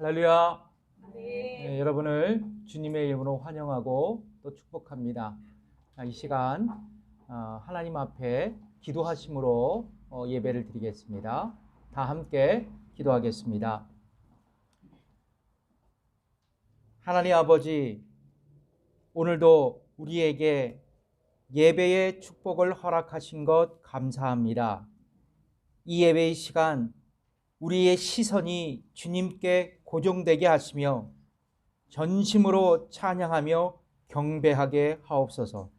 할렐루야. 네. 여러분을 주님의 이름으로 환영하고 또 축복합니다. 이 시간 하나님 앞에 기도하심으로 예배를 드리겠습니다. 다 함께 기도하겠습니다. 하나님 아버지, 오늘도 우리에게 예배의 축복을 허락하신 것 감사합니다. 이 예배의 시간 우리의 시선이 주님께 고정되게 하시며 전심으로 찬양하며 경배하게 하옵소서.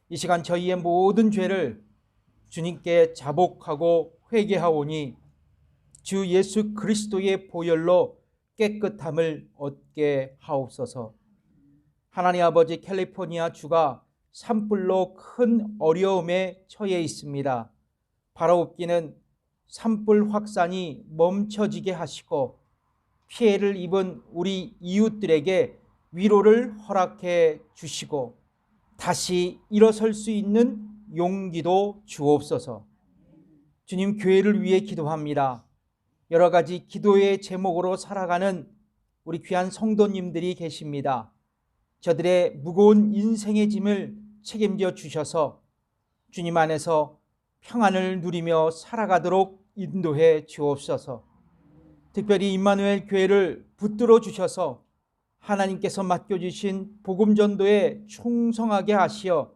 이 시간 저희의 모든 죄를 주님께 자복하고 회개하오니 주 예수 그리스도의 보혈로 깨끗함을 얻게 하옵소서. 하나님 아버지, 캘리포니아 주가 산불로 큰 어려움에 처해 있습니다. 바라옵기는 산불 확산이 멈춰지게 하시고 피해를 입은 우리 이웃들에게 위로를 허락해 주시고 다시 일어설 수 있는 용기도 주옵소서. 주님, 교회를 위해 기도합니다. 여러 가지 기도의 제목으로 살아가는 우리 귀한 성도님들이 계십니다. 저들의 무거운 인생의 짐을 책임져 주셔서 주님 안에서 평안을 누리며 살아가도록 인도해 주옵소서. 특별히 임마누엘 교회를 붙들어 주셔서 하나님께서 맡겨주신 복음 전도에 충성하게 하시어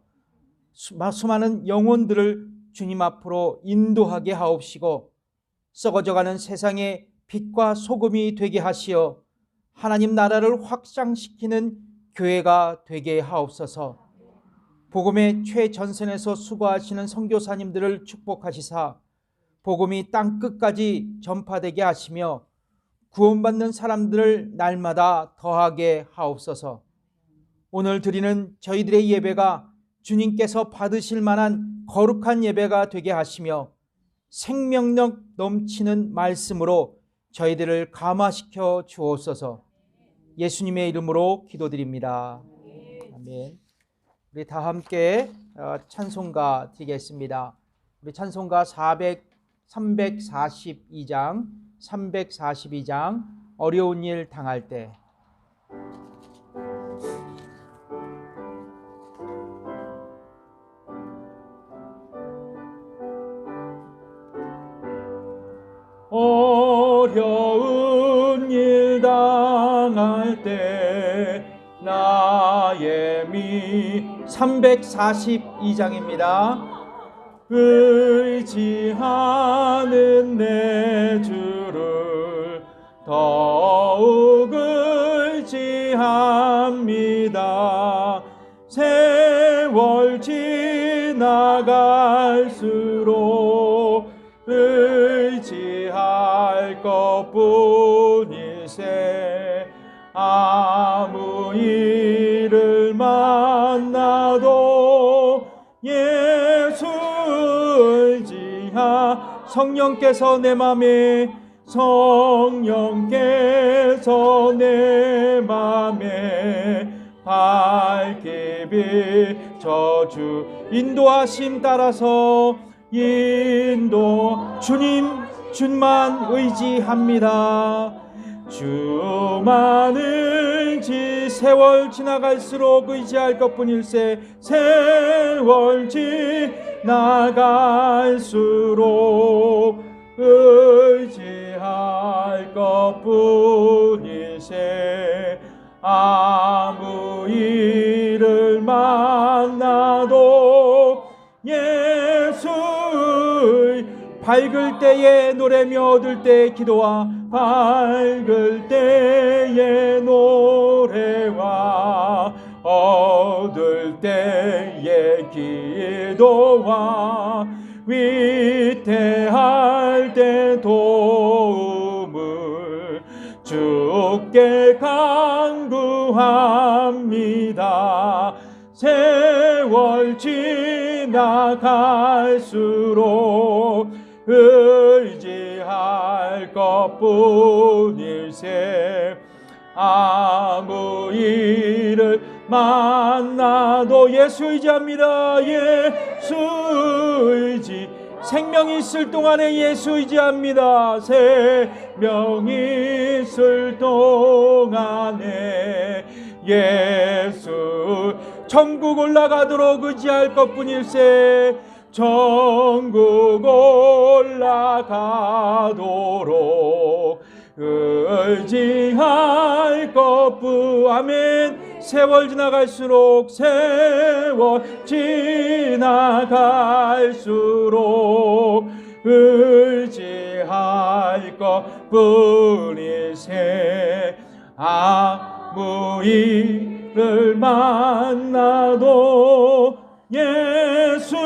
수많은 영혼들을 주님 앞으로 인도하게 하옵시고 썩어져가는 세상의 빛과 소금이 되게 하시어 하나님 나라를 확장시키는 교회가 되게 하옵소서. 복음의 최전선에서 수고하시는 선교사님들을 축복하시사 복음이 땅끝까지 전파되게 하시며 구원받는 사람들을 날마다 더하게 하옵소서. 오늘 드리는 저희들의 예배가 주님께서 받으실 만한 거룩한 예배가 되게 하시며 생명력 넘치는 말씀으로 저희들을 감화시켜 주옵소서. 예수님의 이름으로 기도드립니다. 아멘. 우리 다 함께 찬송가 드리겠습니다. 우리 찬송가 342장 어려운 일 당할 때. 어려운 일 당할 때 나의 미 342장입니다. 의지하는 내 주를 더욱 의지합니다. 세월 지나갈수록 의지할 것뿐일세. 아무 일을 만나도 예수 의지하. 성령께서 내 맘에 밝게 비춰 주 인도하심 따라서 주만 의지합니다. 주만 의지. 세월 지나갈수록 의지할 것뿐일세. 세월 지나갈수록 의지할 것뿐일세. 아무 일을 만나도 예수의 밝을 때에 노래며 어두울 때의 기도와 밝을 때의 노래와 어두울 때의 기도와 위태할 때 도움을 주께 간구합니다. 세월 지나갈수록 의지할 것뿐일세. 아무 일을 만나도 예수 의지합니다. 예수 의지. 생명이 있을 동안에 예수 의지합니다. 생명이 있을 동안에 예수 천국 올라가도록 의지할 것뿐일세. 천국 올라가도록 의지할 것뿐. 아멘. 세월 지나갈수록 세월 지나갈수록 의지할 것뿐일세. 아무 일을 만나도 예수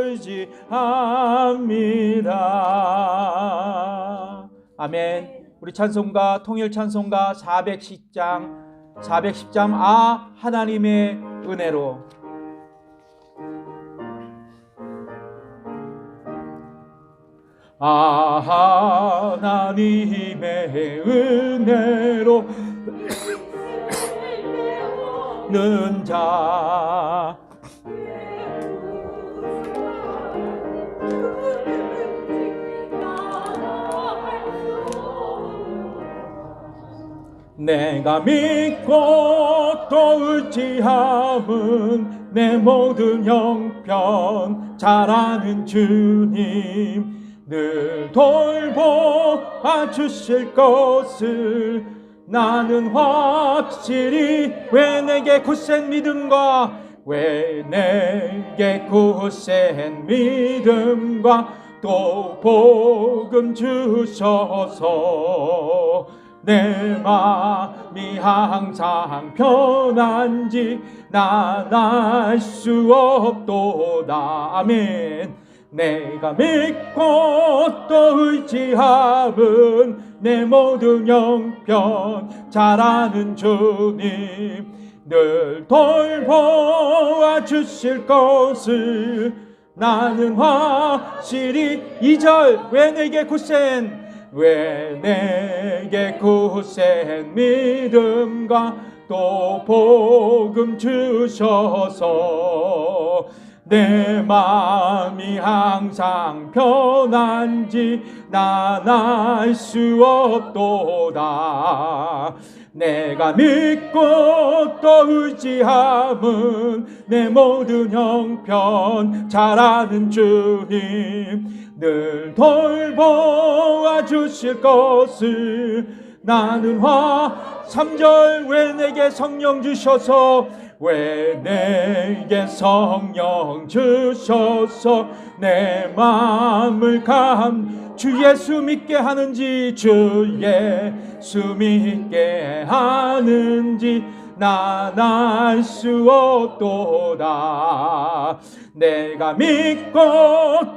의지합니다. 아멘. 우리 찬송가 통일 찬송가 410장 아 하나님의 은혜로. 아 하나님의 은혜로 는 자 내가 믿고 또 의지함은 내 모든 형편 잘 아는 주님 늘 돌보아 주실 것을 나는 확실히. 왜 내게 굳센 믿음과 왜 내게 굳센 믿음과 또 복음 주셔서 내 마음이 항상 편한지 난 알 수 없도다. 아멘. 내가 믿고 또 의지함은 내 모든 형편 잘 아는 주님 늘 돌보아 주실 것을 나는 확실히. 2절 왜 내게 굳센 믿음과 또 복음 주셔서 내 마음이 항상 편한지 난 알 수 없도다. 내가 믿고 또 의지함은 내 모든 형편 잘 아는 주님 늘 돌보아 주실 것을 나는 3절 왜 내게 성령 주셔서 왜 내게 성령 주셔서 내 마음을 주 예수 믿게 하는지 주 예수 믿게 하는지 난 알 수 없도다. 내가 믿고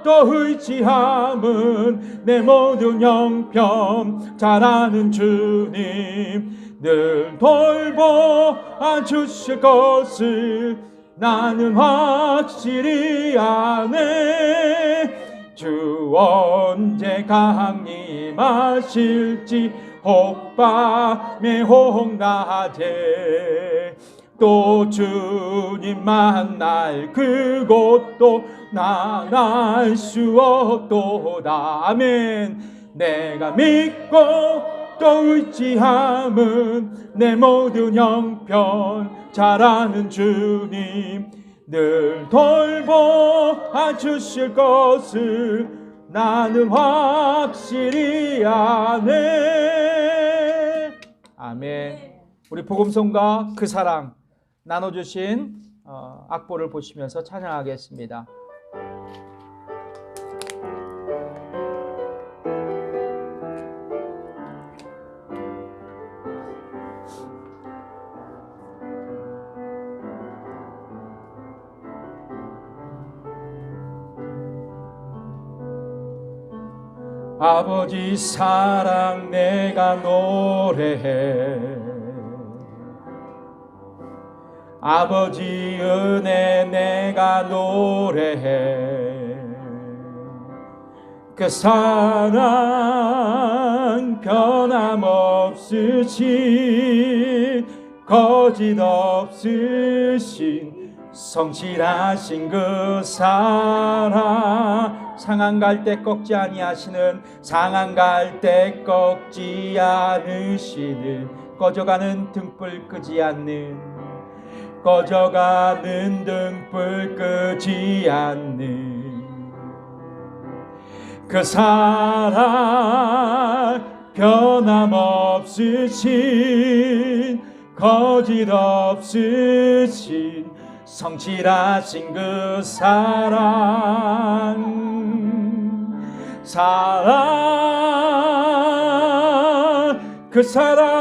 또 의지함은 내 모든 형편 잘 아는 주님 늘 돌보아 주실 것을 나는 확실히 아네. 주 언제 강림하실지 혹밤에 혹낮에 또 주님 만날 그곳도 난 알 수 없도다. 아멘. 내가 믿고 또 의지함은 내 모든 형편 잘 아는 주님 늘 돌보아 주실 것을 나는 확실히 아네. 아멘. 우리 복음성가 그 사랑 나눠주신 악보를 보시면서 찬양하겠습니다. 아버지 사랑 내가 노래해 아버지 은혜 내가 노래해 그 사랑 변함없으신 거짓 없으신 성실하신 그 사랑 상한 갈 때 꺾지 아니하시는, 상한 갈 때 꺾지 않으시는, 꺼져가는 등불 끄지 않는, 꺼져가는 등불 끄지 않는 그 사랑, 변함없으신, 거짓없으신, 성실하신 그 사랑, 그 사랑,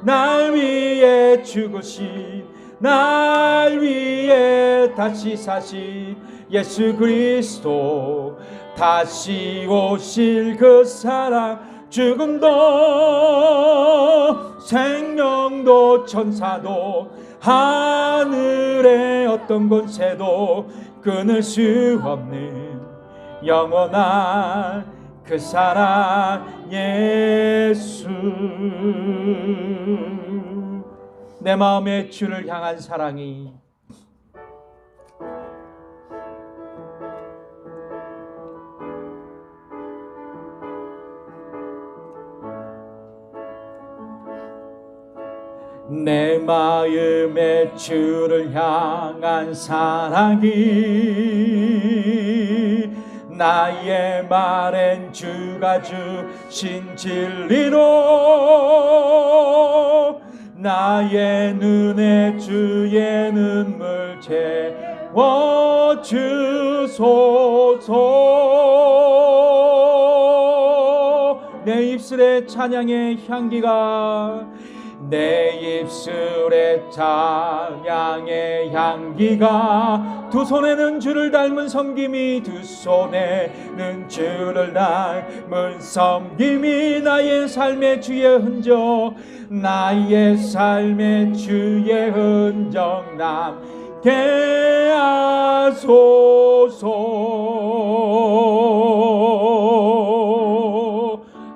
날 위해 죽으신, 날 위해 다시 사신 예수 그리스도, 다시 오실 그 사랑, 죽음도 생명도 천사도 하늘의 어떤 권세도 끊을 수 없는 영원한 그 사랑 예수. 내 마음에 주를 향한 사랑이 내 마음에 주를 향한 사랑이 나의 말엔 주가 주신 진리로 나의 눈에 주의 눈물 채워주소서. 내 입술에 찬양의 향기가, 내 입술에 찬양의 향기가, 두 손에는 주를 닮은 섬김이, 두 손에는 주를 닮은 섬김이 나의 삶의 주의 흔적, 나의 삶의 주의 흔적 남게 하소서.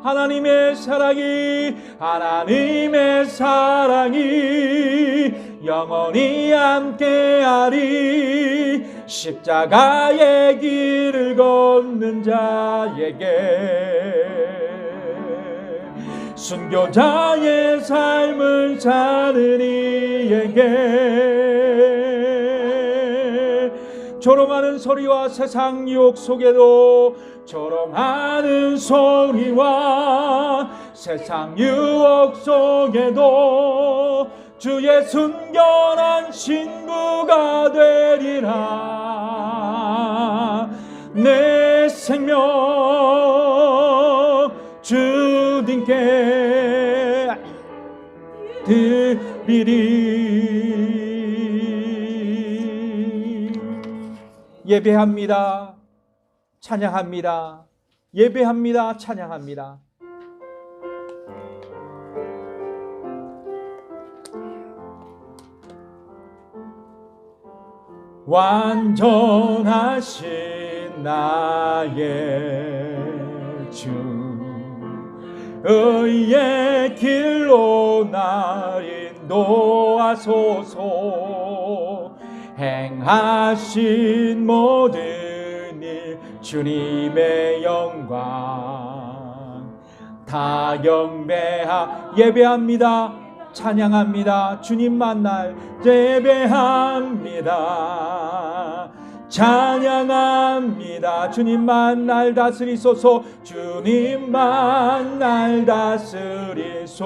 하나님의 사랑이, 하나님의 사랑이 영원히 함께하리. 십자가의 길을 걷는 자에게, 순교자의 삶을 사는 이에게, 조롱하는 소리와 세상 유혹 속에도, 조롱하는 소리와 세상 유혹 속에도 주의 순결한 신부가 되리라. 내 생명 주님께 드리리. 예배합니다. 찬양합니다. 예배합니다. 찬양합니다. 완전하신 나의 주, 의의 길로 날 인도하소서. 행하신 모든 주님의 영광 다 경배하. 예배합니다. 찬양합니다. 주님 만날 예배합니다. 찬양합니다. 주님만 날 다스리소서. 주님만 날 다스리소서.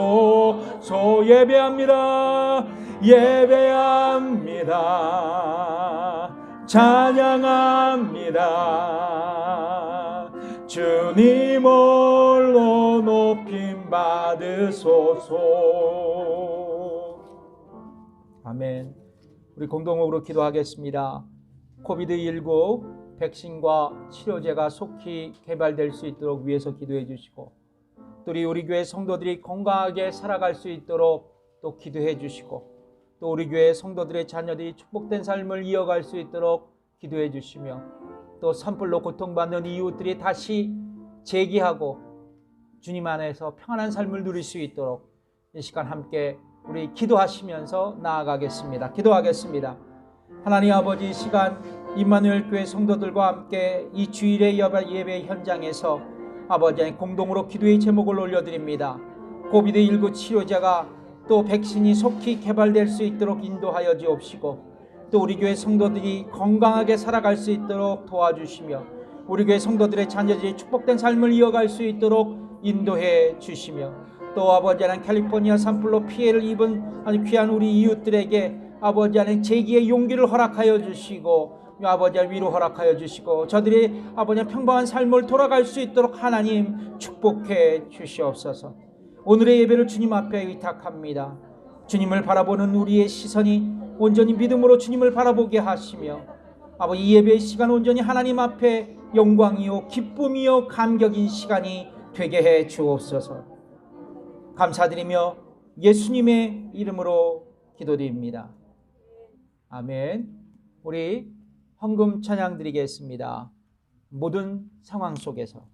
예배합니다. 예배합니다. 찬양합니다. 주님 홀로 높임 받으소서. 아멘. 우리 공동으로 기도하겠습니다. 코비드19 백신과 치료제가 속히 개발될 수 있도록 위해서 기도해 주시고, 또 우리 교회 성도들이 건강하게 살아갈 수 있도록 또 기도해 주시고, 또 우리 교회 성도들의 자녀들이 축복된 삶을 이어갈 수 있도록 기도해 주시며, 또 산불로 고통받는 이웃들이 다시 재기하고 주님 안에서 평안한 삶을 누릴 수 있도록 이 시간 함께 우리 기도하시면서 나아가겠습니다. 기도하겠습니다. 하나님 아버지, 이 시간 임마누엘 교회 성도들과 함께 이 주일의 예배 현장에서 아버지 하나님 공동으로 기도의 제목을 올려드립니다. 코비드19 치료제가 또 백신이 속히 개발될 수 있도록 인도하여 주옵시고, 또 우리 교회 성도들이 건강하게 살아갈 수 있도록 도와주시며, 우리 교회 성도들의 자녀들이 축복된 삶을 이어갈 수 있도록 인도해 주시며, 또 아버지 하나님 캘리포니아 산불로 피해를 입은 아주 귀한 우리 이웃들에게 아버지 하나님 재기의 용기를 허락하여 주시고, 아버지 위로 허락하여 주시고, 저들이 아버지 평범한 삶을 돌아갈 수 있도록 하나님 축복해 주시옵소서. 오늘의 예배를 주님 앞에 의탁합니다. 주님을 바라보는 우리의 시선이 온전히 믿음으로 주님을 바라보게 하시며, 아버지 이 예배의 시간 온전히 하나님 앞에 영광이요 기쁨이요 감격인 시간이 되게 해 주옵소서. 감사드리며 예수님의 이름으로 기도드립니다. 아멘. 우리 헌금 찬양 드리겠습니다. 모든 상황 속에서.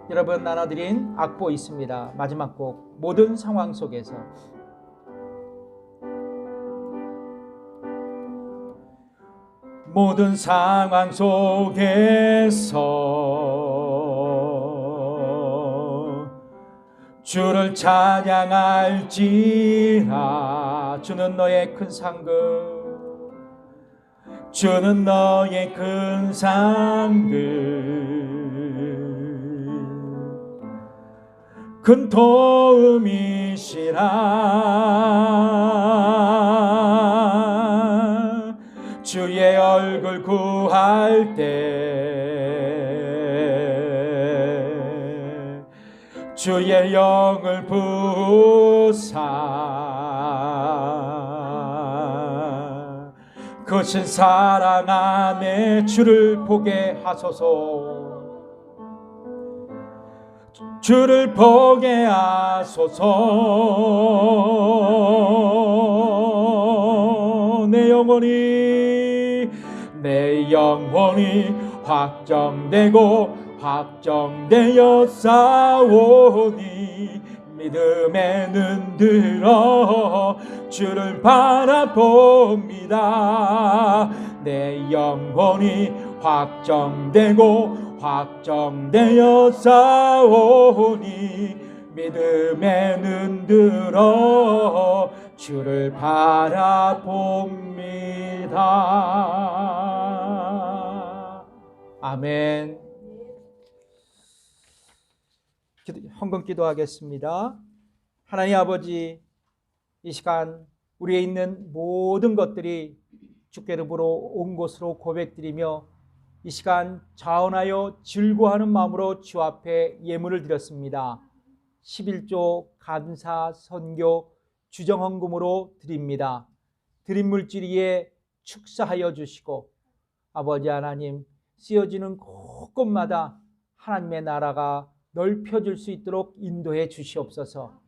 여러분 나눠드린 악보 있습니다. 마지막 곡 모든 상황 속에서. 모든 상황 속에서 주를 찬양할지라. 주는 너의 큰 상급, 주는 너의 큰 상급, 큰 도움이시라. 주의 얼굴 구할 때 주의 영을 부사 거친 사랑 안에 주를 보게 하소서. 주를 보게 하소서. 내 영혼이 확정되고 확정되어 싸우니 믿음의 눈 들어 주를 바라봅니다. 내 영혼이 확정되고 확정되어 싸우니 믿음의 눈 들어 주를 바라봅니다. 아멘. 헌금 기도하겠습니다. 하나님 아버지, 이 시간 우리에 있는 모든 것들이 주께로부로 온 것으로 고백드리며 이 시간 자원하여 즐거워하는 마음으로 주 앞에 예물을 드렸습니다. 11조 감사 선교 주정헌금으로 드립니다. 드린 물질 위에 축사하여 주시고 아버지 하나님 쓰여지는 곳곳마다 하나님의 나라가 넓혀질 수 있도록 인도해 주시옵소서.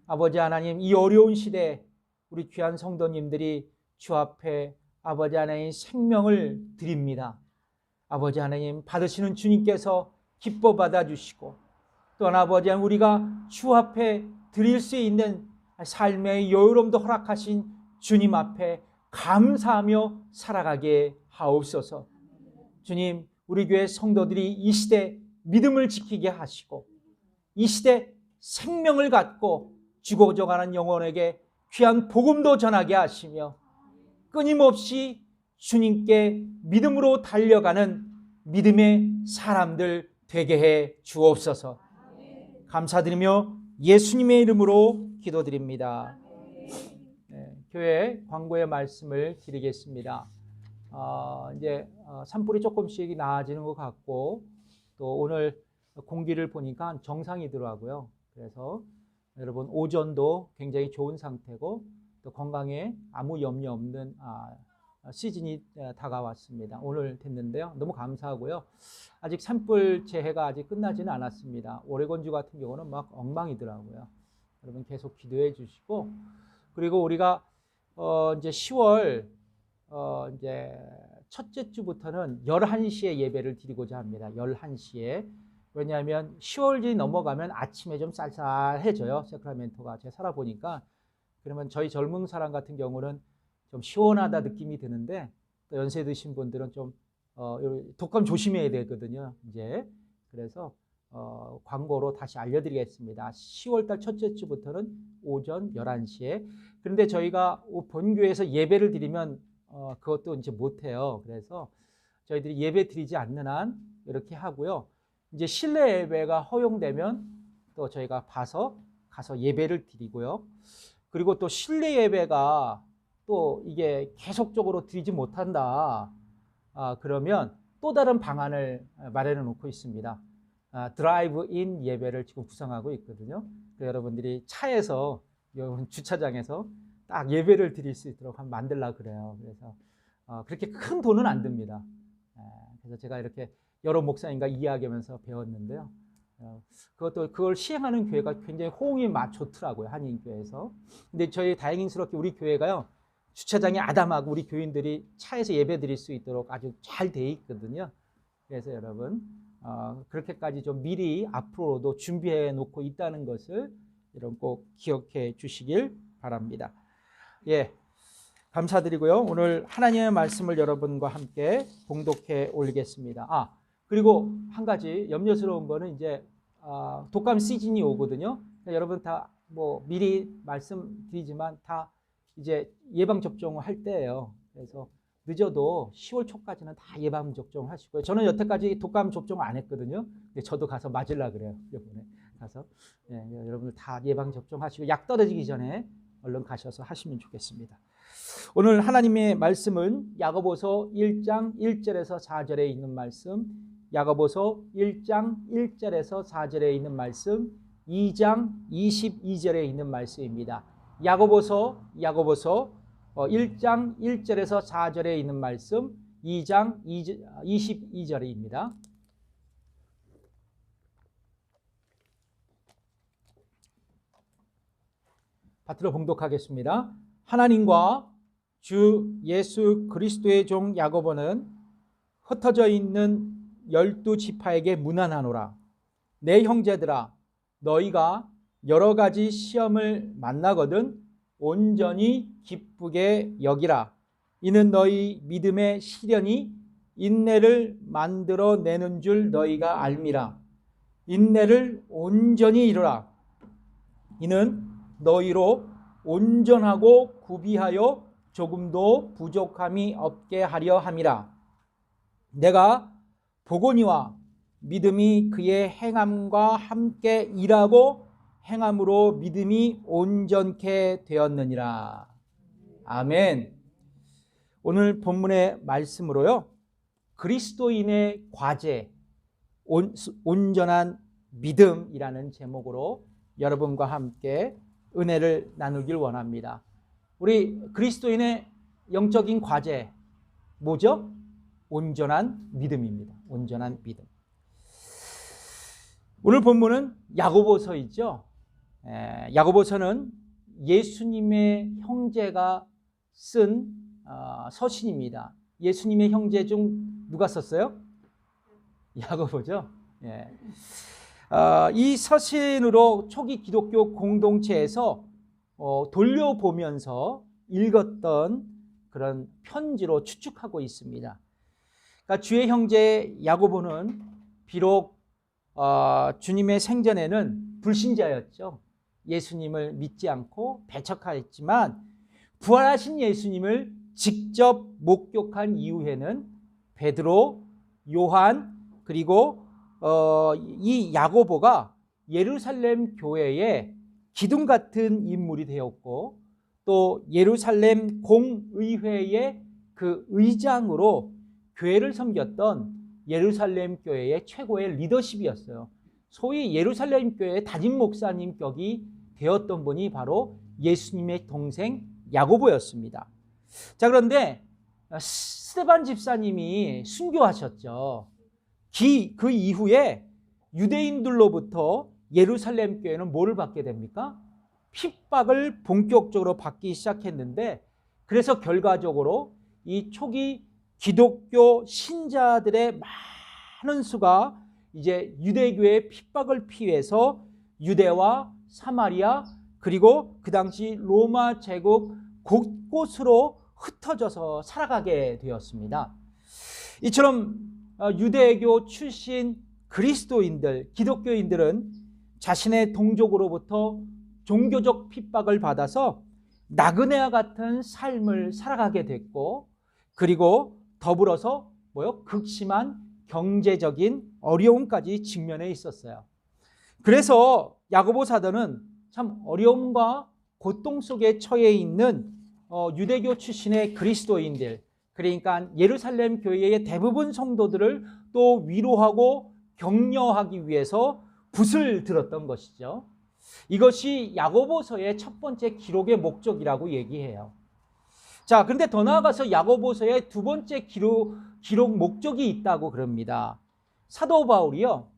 아버지 하나님 이 어려운 시대에 우리 귀한 성도님들이 주 앞에 아버지 하나님 생명을 드립니다. 아버지 하나님 받으시는 주님께서 기뻐 받아주시고 또한 아버지 하나님 우리가 주 앞에 드릴 수 있는 삶의 여유로움도 허락하신 주님 앞에 감사하며 살아가게 하옵소서. 주님, 우리 교회 성도들이 이 시대 믿음을 지키게 하시고 이 시대 생명을 갖고 죽어져가는 영혼에게 귀한 복음도 전하게 하시며 끊임없이 주님께 믿음으로 달려가는 믿음의 사람들 되게 해 주옵소서. 감사드리며 예수님의 이름으로 기도드립니다. 교회 광고의 말씀을 드리겠습니다. 이제 산불이 조금씩 나아지는 것 같고 또 오늘 공기를 보니까 정상이더라고요. 그래서 여러분 오전도 굉장히 좋은 상태고 또 건강에 아무 염려 없는 시즌이 다가왔습니다. 오늘 됐는데요. 너무 감사하고요. 아직 산불 재해가 아직 끝나지는 않았습니다. 오레곤주 같은 경우는 막 엉망이더라고요. 여러분 계속 기도해 주시고 그리고 우리가 이제 10월 이제 첫째 주부터는 11시에 예배를 드리고자 합니다. 11시에. 왜냐하면 10월이 넘어가면 아침에 좀 쌀쌀해져요. 세크라멘토가 제가 살아보니까. 그러면 저희 젊은 사람 같은 경우는 좀 시원하다 느낌이 드는데 또 연세 드신 분들은 좀 독감 조심해야 되거든요. 이제 그래서 광고로 다시 알려드리겠습니다. 10월달 첫째 주부터는 오전 11시에. 그런데 저희가 본교에서 예배를 드리면 그것도 이제 못해요. 그래서 저희들이 예배 드리지 않는 한 이렇게 하고요. 이제 실내 예배가 허용되면 또 저희가 가서 예배를 드리고요. 그리고 또 실내 예배가 또 이게 계속적으로 드리지 못한다. 그러면 또 다른 방안을 마련해 놓고 있습니다. 드라이브인 예배를 지금 구상하고 있거든요. 여러분들이 차에서 주차장에서 딱 예배를 드릴 수 있도록 한번 만들려고 그래요. 그래서 그렇게 큰 돈은 안 듭니다. 그래서 제가 이렇게 여러 목사님과 이야기하면서 배웠는데요. 그걸 시행하는 교회가 굉장히 호응이 좋더라고요. 한인교회에서. 근데 저희 다행스럽게 우리 교회가요. 주차장이 아담하고 우리 교인들이 차에서 예배 드릴 수 있도록 아주 잘 돼 있거든요. 그래서 여러분 그렇게까지 좀 미리 앞으로도 준비해 놓고 있다는 것을 여러분 꼭 기억해 주시길 바랍니다. 예, 감사드리고요. 오늘 하나님의 말씀을 여러분과 함께 봉독해 올리겠습니다. 그리고 한 가지 염려스러운 거는 이제 독감 시즌이 오거든요. 그러니까 여러분 다 뭐 미리 말씀드리지만 다 이제 예방 접종을 할 때예요. 그래서 늦어도 10월 초까지는 다 예방 접종을 하시고요. 저는 여태까지 독감 접종을 안 했거든요. 근데 저도 가서 맞으려고 그래요. 이번에 가서 여러분들 다 예방 접종하시고 약 떨어지기 전에 얼른 가셔서 하시면 좋겠습니다. 오늘 하나님의 말씀은 야고보서 1장 1절에서 4절에 있는 말씀, 야고보서 1장 1절에서 4절에 있는 말씀, 2장 22절에 있는 말씀입니다. 야고보서 1장 1절에서 4절에 있는 말씀, 2장 22절입니다. 받들어 봉독하겠습니다. 하나님과 주 예수 그리스도의 종 야고보는 흩어져 있는 12지파에게 문안하노라. 내 형제들아, 너희가 여러 가지 시험을 만나거든 온전히 기쁘게 여기라. 이는 너희 믿음의 시련이 인내를 만들어내는 줄 너희가 알미라. 인내를 온전히 이루라. 이는 너희로 온전하고 구비하여 조금도 부족함이 없게 하려 함이라. 내가 보거니와 믿음이 그의 행함과 함께 일하고 행함으로 믿음이 온전케 되었느니라. 아멘. 오늘 본문의 말씀으로요, 그리스도인의 과제, 온전한 믿음이라는 제목으로 여러분과 함께 은혜를 나누길 원합니다. 우리 그리스도인의 영적인 과제 뭐죠? 온전한 믿음입니다. 온전한 믿음. 오늘 본문은 야고보서이죠. 야고보서는 예수님의 형제가 쓴 서신입니다. 예수님의 형제 중 누가 썼어요? 야고보죠. 이 서신으로 초기 기독교 공동체에서 돌려보면서 읽었던 그런 편지로 추측하고 있습니다. 그러니까 주의 형제 야고보는 비록 주님의 생전에는 불신자였죠. 예수님을 믿지 않고 배척하였지만 부활하신 예수님을 직접 목격한 이후에는 베드로, 요한, 그리고 이 야고보가 예루살렘 교회의 기둥 같은 인물이 되었고, 또 예루살렘 공의회의 그 의장으로 교회를 섬겼던 예루살렘 교회의 최고의 리더십이었어요. 소위 예루살렘 교회의 담임 목사님 격이 되었던 분이 바로 예수님의 동생 야고보였습니다. 자, 그런데 스데반 집사님이 순교하셨죠. 그 이후에 유대인들로부터 예루살렘 교회는 뭐를 받게 됩니까? 핍박을 본격적으로 받기 시작했는데, 그래서 결과적으로 이 초기 기독교 신자들의 많은 수가 이제 유대교의 핍박을 피해서 유대와 사마리아, 그리고 그 당시 로마 제국 곳곳으로 흩어져서 살아가게 되었습니다. 이처럼 유대교 출신 그리스도인들, 기독교인들은 자신의 동족으로부터 종교적 핍박을 받아서 나그네와 같은 삶을 살아가게 됐고, 그리고 더불어서 극심한 경제적인 어려움까지 직면해 있었어요. 그래서 야고보 사도는 참 어려움과 고통 속에 처해 있는 유대교 출신의 그리스도인들, 그러니까 예루살렘 교회의 대부분 성도들을 또 위로하고 격려하기 위해서 붓을 들었던 것이죠. 이것이 야고보서의 첫 번째 기록의 목적이라고 얘기해요. 자, 그런데 더 나아가서 야고보서의 두 번째 기록 목적이 있다고 그럽니다. 사도 바울이요,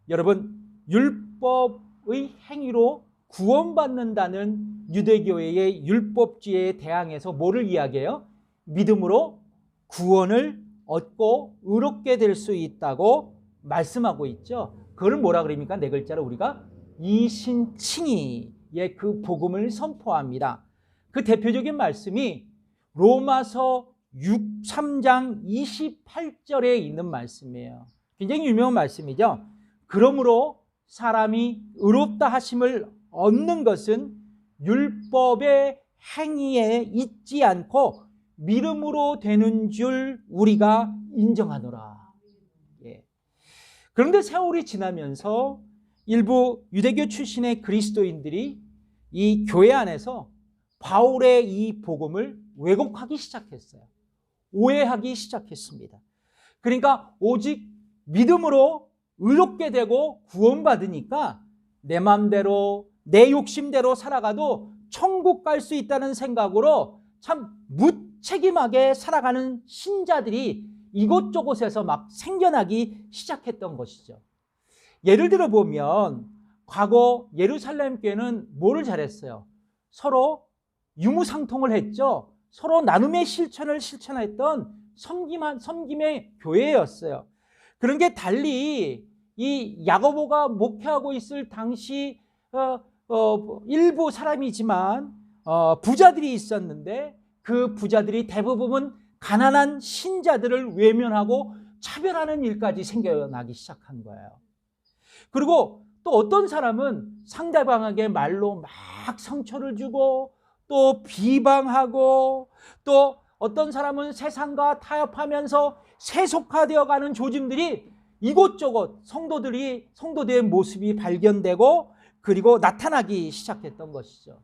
여러분, 율법의 행위로 구원받는다는 유대교회의 율법주의에 대항해서 뭐를 이야기해요? 믿음으로 구원을 얻고 의롭게 될 수 있다고 말씀하고 있죠. 그걸 뭐라 그럽니까? 네 글자로 우리가 이신칭의의 그 복음을 선포합니다. 그 대표적인 말씀이 로마서 3장 28절에 있는 말씀이에요. 굉장히 유명한 말씀이죠. 그러므로 사람이 의롭다 하심을 얻는 것은 율법의 행위에 있지 않고 믿음으로 되는 줄 우리가 인정하노라. 예. 그런데 세월이 지나면서 일부 유대교 출신의 그리스도인들이 이 교회 안에서 바울의 이 복음을 왜곡하기 시작했어요. 오해하기 시작했습니다. 그러니까 오직 믿음으로 의롭게 되고 구원받으니까 내 마음대로 내 욕심대로 살아가도 천국 갈 수 있다는 생각으로 참 무책임하게 살아가는 신자들이 이곳저곳에서 막 생겨나기 시작했던 것이죠. 예를 들어 보면 과거 예루살렘 교회는 뭐를 잘했어요? 서로 유무상통을 했죠. 서로 나눔의 실천을 실천했던 섬김의 교회였어요. 그런 게 달리 이 야고보가 목회하고 있을 당시 일부 사람이지만 부자들이 있었는데 그 부자들이 대부분 가난한 신자들을 외면하고 차별하는 일까지 생겨나기 시작한 거예요. 그리고 또 어떤 사람은 상대방에게 말로 막 상처를 주고 또 비방하고 또 어떤 사람은 세상과 타협하면서 세속화되어가는 조짐들이 이곳저곳 성도들의 모습이 발견되고 그리고 나타나기 시작했던 것이죠.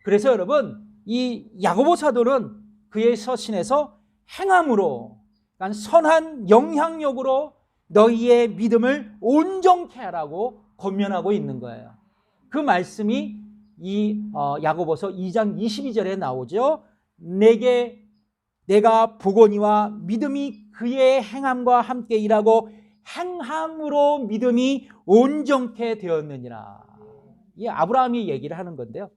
그래서 여러분, 이 야고보 사도는 그의 서신에서 행함으로, 그러니까 선한 영향력으로 너희의 믿음을 온전케 하라고 권면하고 있는 거예요. 그 말씀이 이 야고보서 2장 22절에 나오죠. 내가 보거니와 믿음이 그의 행함과 함께 일하고 행함으로 믿음이 온전케 되었느니라. 이 아브라함이 얘기를 하는 건데요.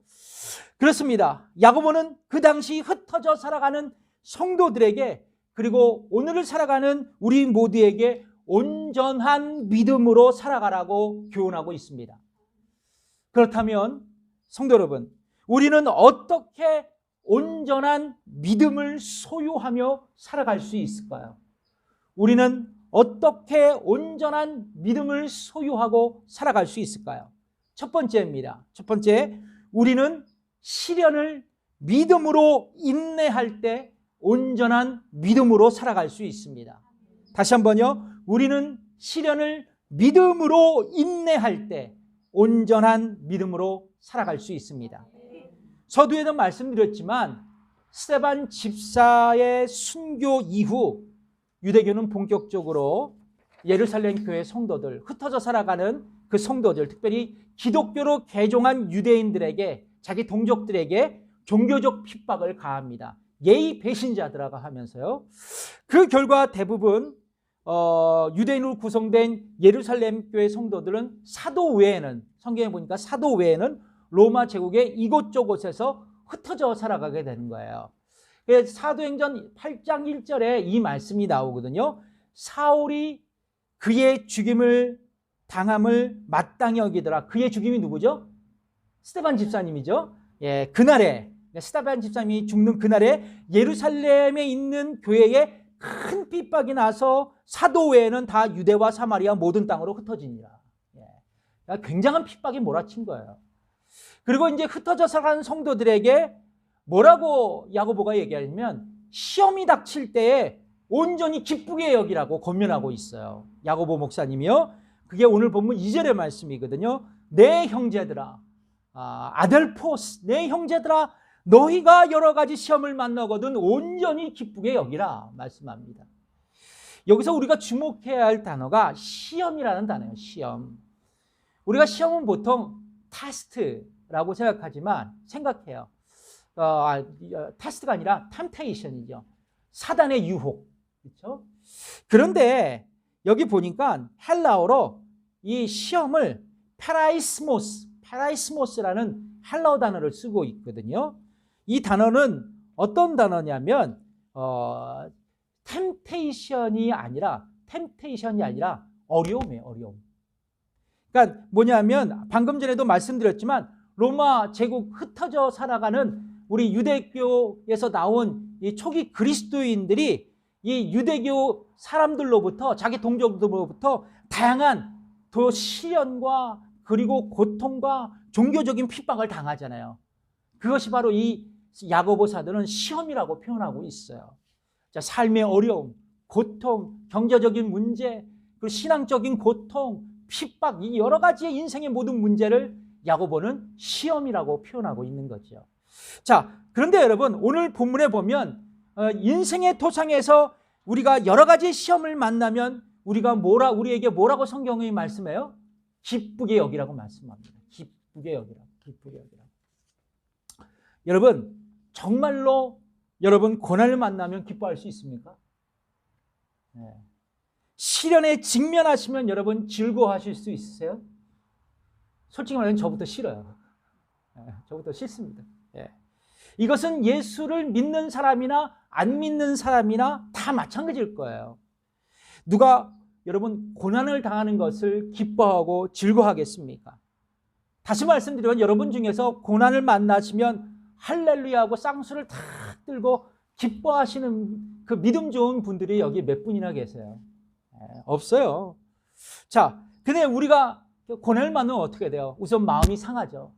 그렇습니다. 야고보는 그 당시 흩어져 살아가는 성도들에게, 그리고 오늘을 살아가는 우리 모두에게 온전한 믿음으로 살아가라고 교훈하고 있습니다. 그렇다면 성도 여러분, 우리는 어떻게 온전한 믿음을 소유하며 살아갈 수 있을까요? 우리는 어떻게 온전한 믿음을 소유하고 살아갈 수 있을까요? 첫 번째입니다. 첫 번째, 우리는 시련을 믿음으로 인내할 때 온전한 믿음으로 살아갈 수 있습니다. 다시 한번요. 우리는 시련을 믿음으로 인내할 때 온전한 믿음으로 살아갈 수 있습니다. 서두에도 말씀드렸지만 스데반 집사의 순교 이후 유대교는 본격적으로 예루살렘 교회 성도들, 흩어져 살아가는 그 성도들, 특별히 기독교로 개종한 유대인들에게, 자기 동족들에게 종교적 핍박을 가합니다. 예의 배신자들라고 하면서요. 그 결과 대부분 유대인으로 구성된 예루살렘 교회 성도들은 사도 외에는, 성경에 보니까 사도 외에는 로마 제국의 이곳저곳에서 흩어져 살아가게 되는 거예요. 사도행전 8장 1절에 이 말씀이 나오거든요. 사울이 그의 죽임을 당함을 마땅히 여기더라. 그의 죽임이 누구죠? 스데반 집사님이죠. 예, 그날에 스데반 집사님이 죽는 그날에 예루살렘에 있는 교회에 큰 핍박이 나서 사도 외에는 다 유대와 사마리아 모든 땅으로 흩어지니라. 굉장한 핍박이 몰아친 거예요. 그리고 이제 흩어져서 간 성도들에게 뭐라고 야고보가 얘기하냐면 시험이 닥칠 때에 온전히 기쁘게 여기라고 권면하고 있어요. 야고보 목사님이요. 그게 오늘 본문 2절의 말씀이거든요. 내 형제들아, 아델포스, 내 형제들아, 너희가 여러 가지 시험을 만나거든 온전히 기쁘게 여기라 말씀합니다. 여기서 우리가 주목해야 할 단어가 시험이라는 단어예요. 시험. 우리가 시험은 보통 테스트라고 생각하지만 생각해요. 테스트가 아니라 템테이션이죠. 사단의 유혹. 그렇죠? 그런데 여기 보니까 헬라어로 이 시험을 페라이스모스라는 헬라어 단어를 쓰고 있거든요. 이 단어는 어떤 단어냐면 템테이션이 아니라 어려움이에요. 어려움. 그러니까 뭐냐면 방금 전에도 말씀드렸지만 로마 제국 흩어져 살아가는 우리 유대교에서 나온 이 초기 그리스도인들이 이 유대교 사람들로부터 자기 동족들로부터 다양한 시련과 그리고 고통과 종교적인 핍박을 당하잖아요. 그것이 바로 이 야고보사도는 시험이라고 표현하고 있어요. 자, 삶의 어려움, 고통, 경제적인 문제, 그리고 신앙적인 고통, 핍박, 이 여러 가지의 인생의 모든 문제를 야고보는 시험이라고 표현하고 있는 거죠. 자, 그런데 여러분 오늘 본문에 보면 인생의 도상에서 우리가 여러 가지 시험을 만나면 우리에게 뭐라고 성경이 말씀해요? 기쁘게 여기라고 말씀합니다. 기쁘게 여기라고. 여러분 정말로 여러분 고난을 만나면 기뻐할 수 있습니까? 네. 시련에 직면하시면 여러분 즐거워하실 수 있으세요? 솔직히 말하면 저부터 싫어요. 저부터 싫습니다. 이것은 예수를 믿는 사람이나 안 믿는 사람이나 다 마찬가지일 거예요. 누가 여러분 고난을 당하는 것을 기뻐하고 즐거워하겠습니까? 다시 말씀드리면 여러분 중에서 고난을 만나시면 할렐루야하고 쌍수를 탁 들고 기뻐하시는 그 믿음 좋은 분들이 여기 몇 분이나 계세요? 없어요. 자, 근데 우리가 고난을 만나면 어떻게 돼요? 우선 마음이 상하죠.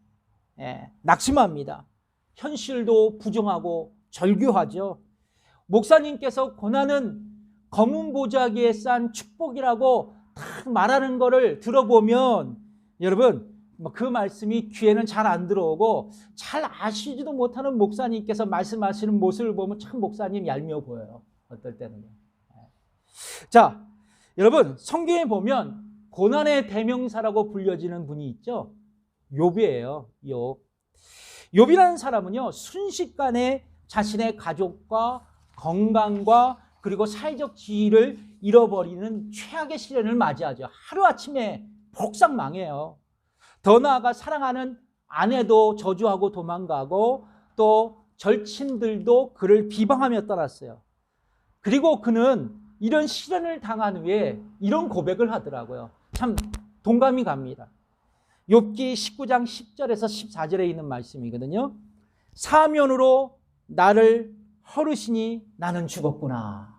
낙심합니다. 현실도 부정하고 절규하죠. 목사님께서 고난은 검은 보자기에 싼 축복이라고 딱 말하는 거를 들어보면 여러분 그 말씀이 귀에는 잘 안 들어오고 잘 아시지도 못하는 목사님께서 말씀하시는 모습을 보면 참 목사님 얄미워 보여요. 어떨 때는요. 자, 여러분 성경에 보면 고난의 대명사라고 불려지는 분이 있죠. 욥이에요. 욥이라는 사람은요 순식간에 자신의 가족과 건강과 그리고 사회적 지위를 잃어버리는 최악의 시련을 맞이하죠. 하루아침에 폭삭 망해요. 더 나아가 사랑하는 아내도 저주하고 도망가고 또 절친들도 그를 비방하며 떠났어요. 그리고 그는 이런 시련을 당한 후에 이런 고백을 하더라고요. 참 동감이 갑니다. 욥기 19장 10절에서 14절에 있는 말씀이거든요. 사면으로 나를 헐으시니 나는 죽었구나.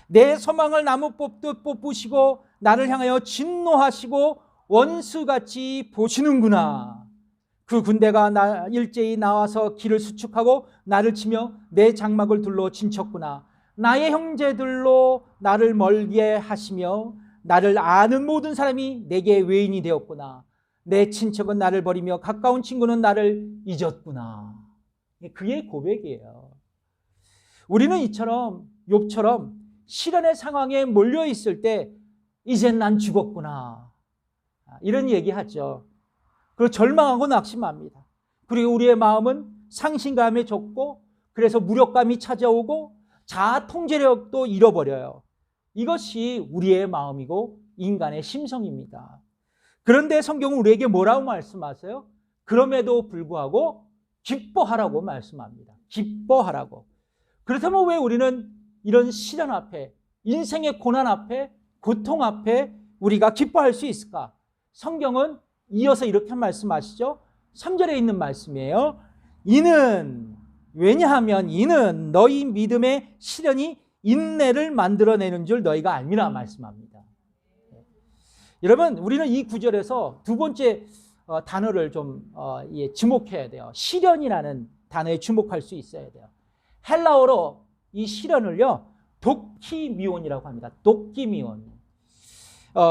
내 소망을 나무 뽑듯 뽑으시고 나를 향하여 진노하시고 원수같이 보시는구나. 그 군대가 일제히 나와서 길을 수축하고 나를 치며 내 장막을 둘러 진쳤구나. 나의 형제들로 나를 멀게 하시며 나를 아는 모든 사람이 내게 외인이 되었구나. 내 친척은 나를 버리며 가까운 친구는 나를 잊었구나. 그의 고백이에요. 우리는 욥처럼 시련의 상황에 몰려 있을 때 이젠 난 죽었구나 이런 얘기하죠. 그리고 절망하고 낙심합니다. 그리고 우리의 마음은 상실감에 젖고 그래서 무력감이 찾아오고 자아 통제력도 잃어버려요. 이것이 우리의 마음이고 인간의 심성입니다. 그런데 성경은 우리에게 뭐라고 말씀하세요? 그럼에도 불구하고 기뻐하라고 말씀합니다. 기뻐하라고. 그렇다면 왜 우리는 이런 시련 앞에, 인생의 고난 앞에, 고통 앞에 우리가 기뻐할 수 있을까? 성경은 이어서 이렇게 말씀하시죠. 3절에 있는 말씀이에요. 왜냐하면 이는 너희 믿음의 시련이 인내를 만들어내는 줄 너희가 알미라 말씀합니다. 여러분, 우리는 이 구절에서 두 번째 단어를 좀 지목해야 돼요. 시련이라는 단어에 주목할 수 있어야 돼요. 헬라어로 이 시련을요, 도키미온이라고 합니다. 도키미온.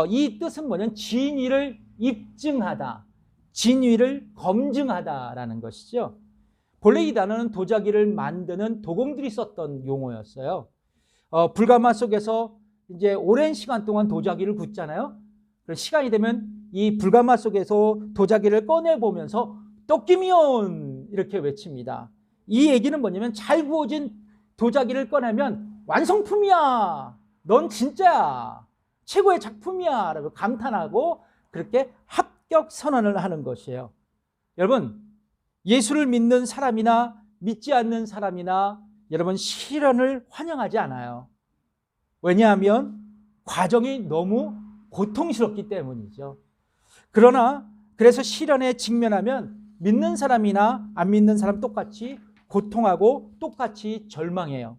이 뜻은 뭐냐면 진위를 입증하다, 진위를 검증하다라는 것이죠. 본래 이 단어는 도자기를 만드는 도공들이 썼던 용어였어요. 불가마 속에서 이제 오랜 시간 동안 도자기를 굽잖아요. 시간이 되면 이 불가마 속에서 도자기를 꺼내보면서 도끼미온 이렇게 외칩니다. 이 얘기는 뭐냐면 잘 구워진 도자기를 꺼내면 완성품이야, 넌 진짜야, 최고의 작품이야 라고 감탄하고 그렇게 합격 선언을 하는 것이에요. 여러분, 예수를 믿는 사람이나 믿지 않는 사람이나 여러분 시련을 환영하지 않아요. 왜냐하면 과정이 너무 고통스럽기 때문이죠. 그래서 시련에 직면하면 믿는 사람이나 안 믿는 사람 똑같이 고통하고 똑같이 절망해요.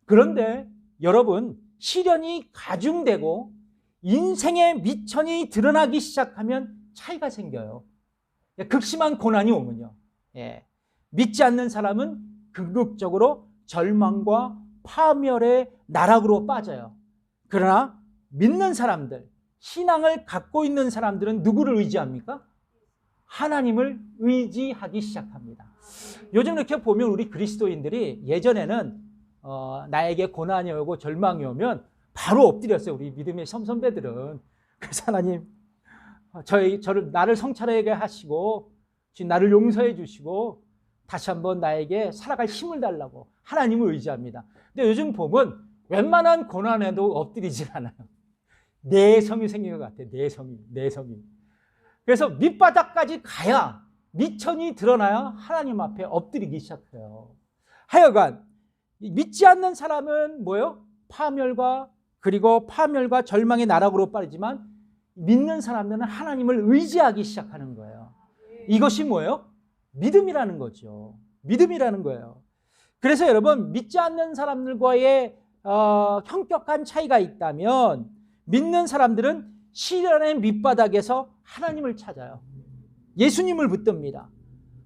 그런데 여러분, 시련이 가중되고 인생의 미천이 드러나기 시작하면 차이가 생겨요. 극심한 고난이 오면요, 믿지 않는 사람은 궁극적으로 절망과 파멸의 나락으로 빠져요. 그러나 믿는 사람들, 신앙을 갖고 있는 사람들은 누구를 의지합니까? 하나님을 의지하기 시작합니다. 요즘 이렇게 보면 우리 그리스도인들이 예전에는 나에게 고난이 오고 절망이 오면 바로 엎드렸어요. 우리 믿음의 선배들은. 그래서 하나님, 나를 성찰하게 하시고 지금 나를 용서해 주시고 다시 한번 나에게 살아갈 힘을 달라고 하나님을 의지합니다. 근데 요즘 보면 웬만한 고난에도 엎드리질 않아요. 내성이 생긴 것 같아요. 내성이. 그래서 밑바닥까지 가야, 미천이 드러나야 하나님 앞에 엎드리기 시작해요. 하여간 믿지 않는 사람은 뭐예요? 파멸과 절망의 나락으로 빠지지만 믿는 사람들은 하나님을 의지하기 시작하는 거예요. 이것이 뭐예요? 믿음이라는 거죠. 믿음이라는 거예요. 그래서 여러분, 믿지 않는 사람들과의 현격한 차이가 있다면 믿는 사람들은 시련의 밑바닥에서 하나님을 찾아요. 예수님을 붙듭니다.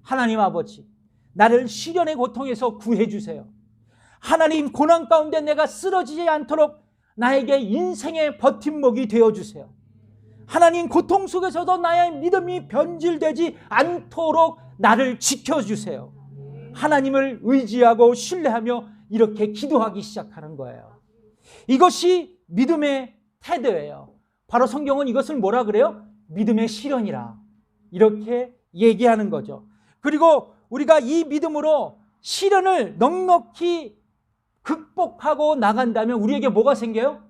하나님 아버지, 나를 시련의 고통에서 구해주세요. 하나님, 고난 가운데 내가 쓰러지지 않도록 나에게 인생의 버팀목이 되어주세요. 하나님, 고통 속에서도 나의 믿음이 변질되지 않도록 나를 지켜주세요. 하나님을 의지하고 신뢰하며 이렇게 기도하기 시작하는 거예요. 이것이 믿음의 태도예요. 바로 성경은 이것을 뭐라 그래요? 믿음의 실현이라 이렇게 얘기하는 거죠. 그리고 우리가 이 믿음으로 시련을 넉넉히 극복하고 나간다면 우리에게 뭐가 생겨요?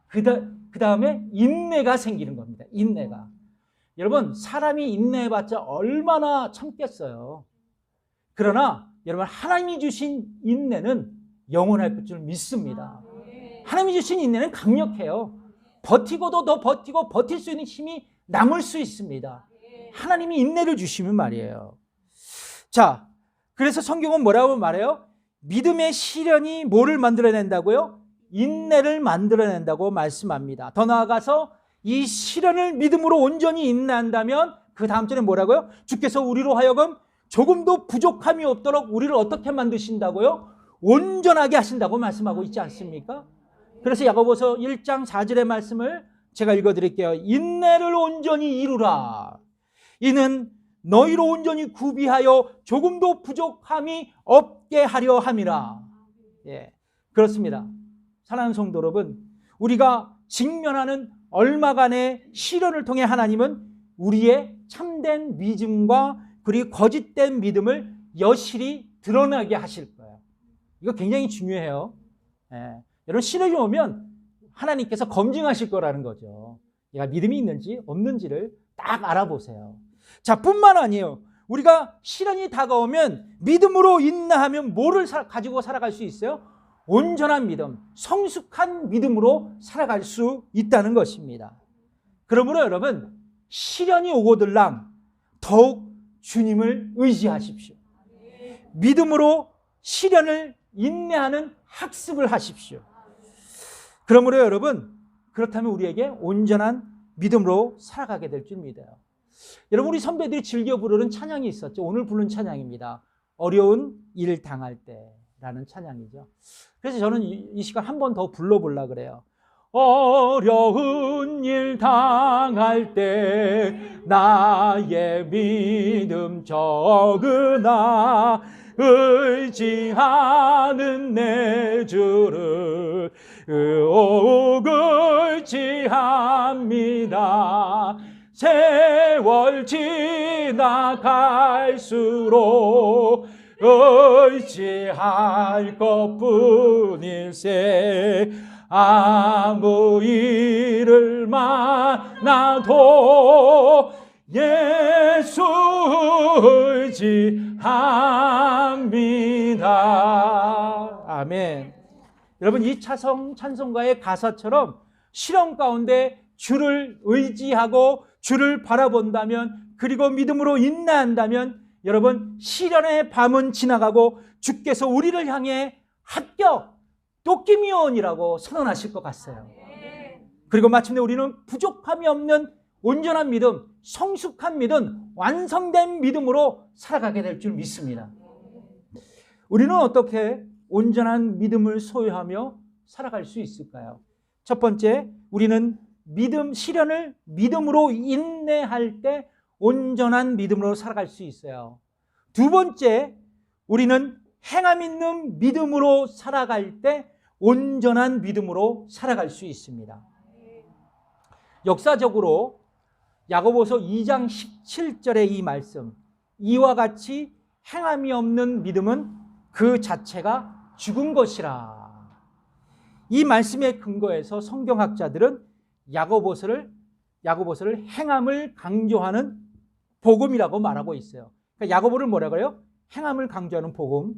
그 다음에 인내가 생기는 겁니다. 인내가. 여러분, 사람이 인내해봤자 얼마나 참겠어요. 그러나 여러분, 하나님이 주신 인내는 영원할 줄 믿습니다. 하나님이 주신 인내는 강력해요. 버티고도 더 버티고 버틸 수 있는 힘이 남을 수 있습니다. 하나님이 인내를 주시면 말이에요. 자, 그래서 성경은 뭐라고 말해요? 믿음의 시련이 뭐를 만들어낸다고요? 인내를 만들어낸다고 말씀합니다. 더 나아가서 이 시련을 믿음으로 온전히 인내한다면 그 다음 절에 뭐라고요? 주께서 우리로 하여금 조금도 부족함이 없도록 우리를 어떻게 만드신다고요? 온전하게 하신다고 말씀하고 있지 않습니까? 그래서 야고보서 1장 4절의 말씀을 제가 읽어드릴게요. 인내를 온전히 이루라. 이는 너희로 온전히 구비하여 조금도 부족함이 없게 하려 함이라. 그렇습니다. 사랑하는 성도 여러분, 우리가 직면하는 얼마간의 시련을 통해 하나님은 우리의 참된 믿음과 그리고 거짓된 믿음을 여실히 드러나게 하실 거예요. 이거 굉장히 중요해요. 여러분, 시련이 오면 하나님께서 검증하실 거라는 거죠. 얘가 믿음이 있는지 없는지를 딱 알아보세요. 자, 뿐만 아니에요. 우리가 시련이 다가오면 믿음으로 인내하면 뭐를 가지고 살아갈 수 있어요? 온전한 믿음, 성숙한 믿음으로 살아갈 수 있다는 것입니다. 그러므로 여러분, 시련이 오고들랑 더욱 주님을 의지하십시오. 믿음으로 시련을 인내하는 학습을 하십시오. 그러므로 여러분, 그렇다면 우리에게 온전한 믿음으로 살아가게 될 줄 믿어요. 여러분, 우리 선배들이 즐겨 부르는 찬양이 있었죠. 오늘 부른 찬양입니다. 어려운 일 당할 때라는 찬양이죠. 그래서 저는 이 시간 한 번 더 불러보려고 그래요. 어려운 일 당할 때 나의 믿음 적으나 의지하는 내 주를 의지합니다. 세월 지나갈수록 의지할 것뿐일세. 아무 일을 만나도 예수 의지합니다. 아멘. 여러분, 이 찬송가의 가사처럼 시련 가운데 주를 의지하고 주를 바라본다면, 그리고 믿음으로 인내한다면, 여러분, 시련의 밤은 지나가고 주께서 우리를 향해 합격, 도끼미온이라고 선언하실 것 같아요. 그리고 마침내 우리는 부족함이 없는 온전한 믿음, 성숙한 믿음, 완성된 믿음으로 살아가게 될 줄 믿습니다. 우리는 어떻게 온전한 믿음을 소유하며 살아갈 수 있을까요? 첫 번째, 우리는 시련을 믿음으로 인내할 때 온전한 믿음으로 살아갈 수 있어요. 두 번째, 우리는 행함 있는 믿음으로 살아갈 때 온전한 믿음으로 살아갈 수 있습니다. 역사적으로 야고보서 2장 17절의 이 말씀, 이와 같이 행함이 없는 믿음은 그 자체가 죽은 것이라. 이 말씀의 근거에서 성경학자들은 야고보서를 행함을 강조하는 복음이라고 말하고 있어요. 그러니까 야고보를 뭐라고 해요? 행함을 강조하는 복음.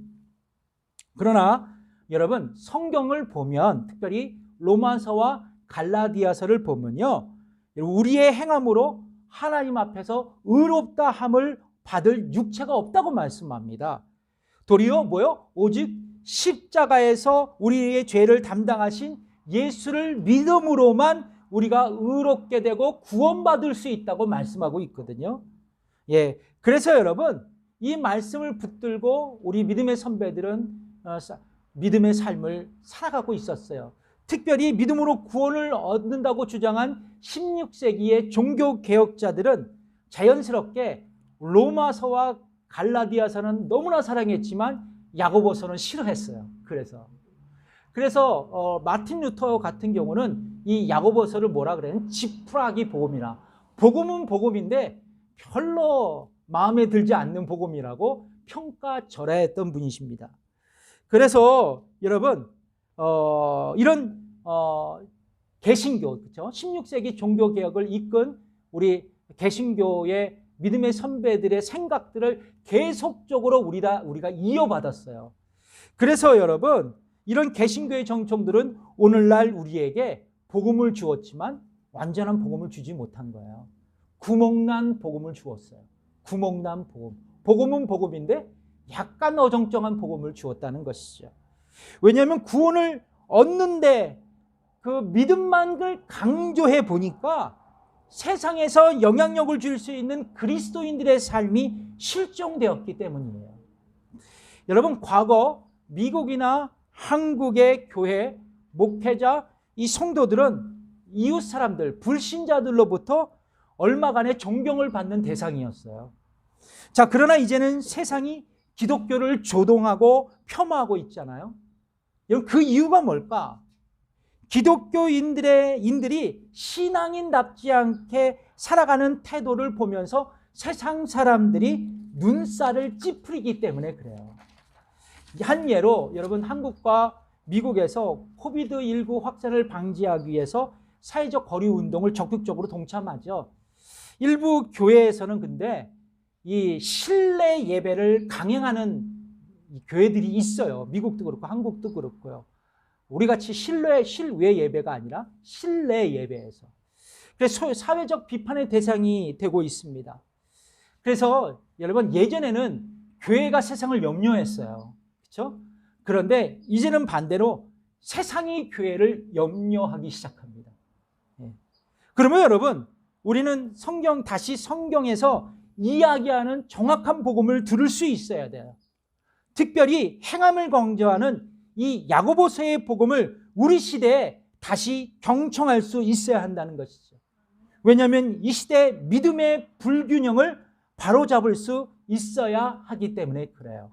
그러나 여러분, 성경을 보면, 특별히 로마서와 갈라디아서를 보면요, 우리의 행함으로 하나님 앞에서 의롭다 함을 받을 육체가 없다고 말씀합니다. 도리어 뭐요? 오직 십자가에서 우리의 죄를 담당하신 예수를 믿음으로만 우리가 의롭게 되고 구원받을 수 있다고 말씀하고 있거든요. 예, 그래서 여러분, 이 말씀을 붙들고 우리 믿음의 선배들은 믿음의 삶을 살아가고 있었어요. 특별히 믿음으로 구원을 얻는다고 주장한 16세기의 종교개혁자들은 자연스럽게 로마서와 갈라디아서는 너무나 사랑했지만 야고보서는 싫어했어요. 그래서 마틴 루터 같은 경우는 이 야고보서를 뭐라 그래요? 지푸라기 복음이라. 복음은 복음인데 별로 마음에 들지 않는 복음이라고 평가절하했던 분이십니다. 그래서 여러분, 이런 개신교, 그렇죠? 16세기 종교개혁을 이끈 우리 개신교의 믿음의 선배들의 생각들을 계속적으로 우리가 이어받았어요. 그래서 여러분, 이런 개신교의 정통들은 오늘날 우리에게 복음을 주었지만 완전한 복음을 주지 못한 거예요. 구멍난 복음을 주었어요. 구멍난 복음. 복음은 복음인데 약간 어정쩡한 복음을 주었다는 것이죠. 왜냐하면 구원을 얻는데 그 믿음만을 강조해 보니까 세상에서 영향력을 줄 수 있는 그리스도인들의 삶이 실종되었기 때문이에요. 여러분, 과거 미국이나 한국의 교회, 목회자, 이 성도들은 이웃 사람들, 불신자들로부터 얼마간의 존경을 받는 대상이었어요. 자, 그러나 이제는 세상이 기독교를 조동하고 폄하하고 있잖아요. 그 이유가 뭘까? 기독교인들이 신앙인답지 않게 살아가는 태도를 보면서 세상 사람들이 눈살을 찌푸리기 때문에 그래요. 한 예로 여러분, 한국과 미국에서 코비드19 확산을 방지하기 위해서 사회적 거리 운동을 적극적으로 동참하죠. 일부 교회에서는 근데 이 실내 예배를 강행하는 교회들이 있어요. 미국도 그렇고 한국도 그렇고요. 우리같이 실외 예배가 아니라 실내 예배에서. 그래서 사회적 비판의 대상이 되고 있습니다. 그래서 여러분 예전에는 교회가 세상을 염려했어요. 그렇죠? 그런데 이제는 반대로 세상이 교회를 염려하기 시작합니다. 그러면 여러분 우리는 다시 성경에서 이야기하는 정확한 복음을 들을 수 있어야 돼요. 특별히 행함을 강조하는 이 야고보서의 복음을 우리 시대에 다시 경청할 수 있어야 한다는 것이죠. 왜냐하면 이 시대 믿음의 불균형을 바로잡을 수 있어야 하기 때문에 그래요.